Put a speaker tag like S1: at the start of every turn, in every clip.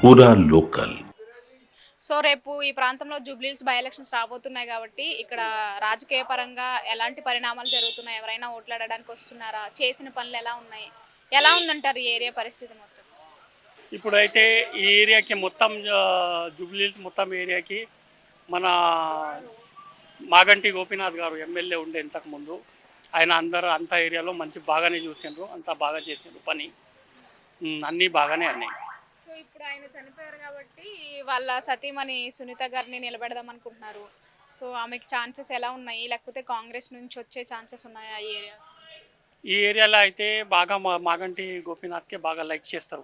S1: పూరా local.
S2: So రేపు ఈ ప్రాంతంలో జూబ్లీహిల్స్ బై ఎలక్షన్స్ రాబోతున్నాయి కాబట్టి ఇక్కడ రాజకీయ పరంగా ఎలాంటి పరిణామాలు జరుగుతున్నాయి? ఎవరైనా ఓట్లాడడానికి వస్తున్నారా? చేసిన పనులు ఎలా ఉన్నాయి? ఎలా ఉందంటారు ఈ ఏరియా పరిస్థితి మొత్తం?
S3: ఇప్పుడైతే ఈ ఏరియాకి మొత్తం జూబ్లీహిల్స్ మొత్తం ఏరియాకి మన మాగంటి గోపీనాథ్ గారు ఎమ్మెల్యే ఉండే ఇంతకుముందు ఆయన అంత ఏరియాలో మంచి బాగానే చూసిండ్రు, అంతా బాగా చేసిండ్రు పని, అన్నీ బాగానే అయినాయి.
S2: సో ఇప్పుడు ఆయన చనిపోయారు కాబట్టి వాళ్ళ సతీమణి సునీత గారిని నిలబెడదాం అనుకుంటున్నారు. సో ఆమెకి ఛాన్సెస్ ఎలా ఉన్నాయి? లేకపోతే కాంగ్రెస్ నుంచి వచ్చే ఛాన్సెస్ ఉన్నాయా ఈ ఏరియా?
S3: ఈ ఏరియాలో అయితే బాగా మాగంటి గోపీనాథ్కే బాగా లైక్ చేస్తారు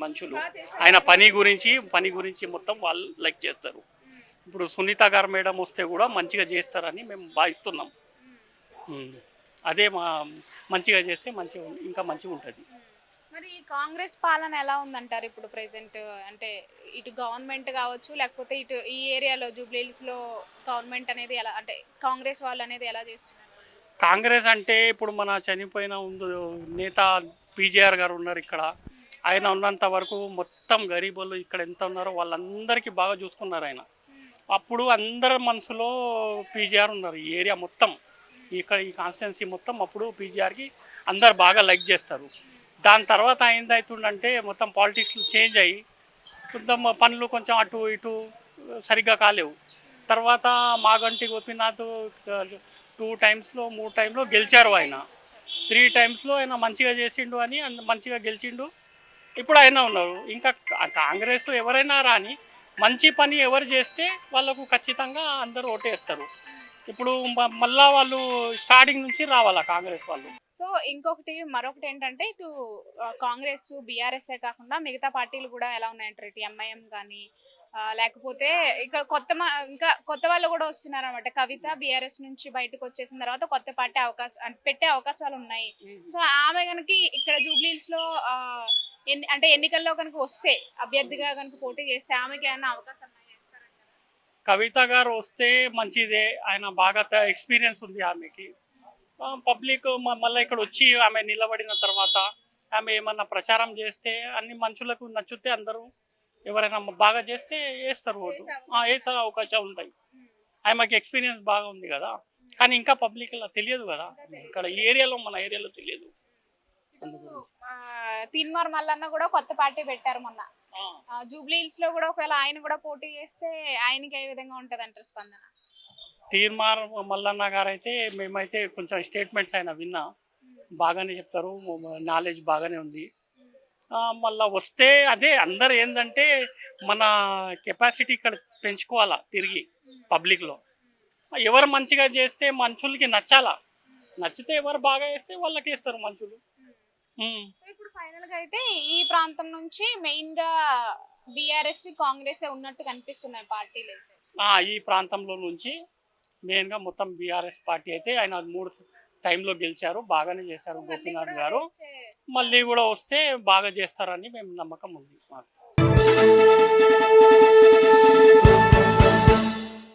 S3: మనుషులు. ఆయన పని గురించి మొత్తం వాళ్ళు లైక్ చేస్తారు. ఇప్పుడు సునీత గారు మేడం వస్తే కూడా మంచిగా చేస్తారని మేము భావిస్తున్నాం. అదే మంచిగా చేస్తే ఇంకా మంచిగా ఉంటుంది.
S2: మరి కాంగ్రెస్ పాలన ఎలా ఉందంటారు ఇప్పుడు ప్రెసెంట్? అంటే ఇటు గవర్నమెంట్ కావచ్చు, లేకపోతే ఇటు ఈ ఏరియాలో జూబ్లీహిల్స్లో గవర్నమెంట్ అనేది ఎలా, అంటే కాంగ్రెస్ వాళ్ళు అనేది ఎలా చేస్తున్నారు?
S3: కాంగ్రెస్ అంటే ఇప్పుడు మన చనిపోయిన నేత పీజేఆర్ గారు ఉన్నారు ఇక్కడ. ఆయన ఉన్నంత వరకు మొత్తం గరీబులు ఇక్కడ ఎంత ఉన్నారో వాళ్ళందరికీ బాగా చూసుకున్నారు ఆయన. అప్పుడు అందరి మనసులో పీజీఆర్ ఉన్నారు. ఈ ఏరియా మొత్తం ఇక్కడ ఈ కాన్స్టిట్యున్సీ మొత్తం అప్పుడు పీజీఆర్కి అందరు బాగా లైక్ చేస్తారు. దాని తర్వాత ఏందవుతుందంటే మొత్తం పాలిటిక్స్ చేంజ్ అయ్యి కొంచెం పనులు కొంచెం అటు ఇటు సరిగ్గా కాలేవు. తర్వాత మాగంటి గోపీనాథ్ 2 టైమ్స్లో 3 టైంలో గెలిచారు. ఆయన 3 టైమ్స్లో ఆయన మంచిగా చేసిండు అని మంచిగా గెలిచిండు. ఇప్పుడు ఆయన ఉన్నారు. ఇంకా కాంగ్రెస్ ఎవరైనా రాని మంచి పని ఎవరు చేస్తే వాళ్ళకు ఖచ్చితంగా అందరూ ఓటేస్తారు. ఇప్పుడు మళ్ళా వాళ్ళు స్టార్టింగ్ నుంచి రావాలా కాంగ్రెస్ వాళ్ళు.
S2: సో మరొకటి ఏంటంటే ఇటు కాంగ్రెస్ బీఆర్ఎస్ఏ కాకుండా మిగతా పార్టీలు కూడా ఎలా ఉన్నాయంటారు? ఇటు ఎంఐఎం కానీ లేకపోతే ఇక్కడ ఇంకా కొత్త వాళ్ళు కూడా వస్తున్నారు అనమాట. కవిత బీఆర్ఎస్ నుంచి బయటకు వచ్చేసిన తర్వాత కొత్త పార్టీ పెట్టే అవకాశాలు ఉన్నాయి. సో ఆమె కనుక ఇక్కడ జూబ్లీహిల్స్ లో అంటే ఎన్నికల్లో కనుక వస్తే అభ్యర్థిగా కనుక పోటీ చేస్తే ఆమెకి ఏమైనా అవకాశం
S3: కవిత గారు వస్తే మంచిదే. ఆయన బాగా ఎక్స్పీరియన్స్ ఉంది ఆమెకి. పబ్లిక్ మళ్ళీ ఇక్కడ వచ్చి ఆమె నిలబడిన తర్వాత ఆమె ఏమన్నా ప్రచారం చేస్తే అన్ని మనుషులకు నచ్చితే అందరూ ఎవరైనా బాగా చేస్తే వేస్తారు ఓటు, వేసే అవకాశాలు ఉంటాయి. ఆమెకి ఎక్స్పీరియన్స్ బాగా ఉంది కదా. కానీ ఇంకా పబ్లిక్ ఇలా తెలియదు కదా, ఇక్కడ మన ఏరియాలో తెలియదు.
S2: తీన్మార్ మల్లన్న కూడా కొత్త పార్టీ పెట్టారు మొన్న. జూబ్లీహిల్స్ లో కూడా ఒకవేళ ఆయన కూడా పోటీ చేస్తే ఆయనకి ఏ విధంగా ఉంటది అంటారు స్పందన?
S3: తీన్మార్ మల్లన్న గారు అయితే మేమైతే కొంచెం స్టేట్మెంట్స్ ఆయన విన్నా, బాగానే చెప్తారు, నాలెడ్జ్ బాగానే ఉంది. మళ్ళీ వస్తే అదే అందరు ఏంటంటే మన కెపాసిటీ ఇక్కడ పెంచుకోవాలా తిరిగి పబ్లిక్లో. ఎవరు మంచిగా చేస్తే మనుషులకి నచ్చాలా, నచ్చితే ఎవరు బాగా వేస్తే వాళ్ళకి వేస్తారు మనుషులు.
S2: ఇప్పుడు ఫైనల్ గా అయితే ఈ ప్రాంతం నుంచి మెయిన్ గా బీఆర్ఎస్ కాంగ్రెస్ ఉన్నట్టు కనిపిస్తున్నాయి పార్టీలు అయితే.
S3: ఈ ప్రాంతంలో నుంచి మెయిన్ గా మొత్తం బీఆర్ఎస్ పార్టీ అయితే ఆయన 3 టైంలో గెలిచారు, బాగానే చేశారు గోపీనాథ్ గారు. మళ్ళీ కూడా వస్తే బాగా చేస్తారని మేము నమ్మకం ఉంది మాకు.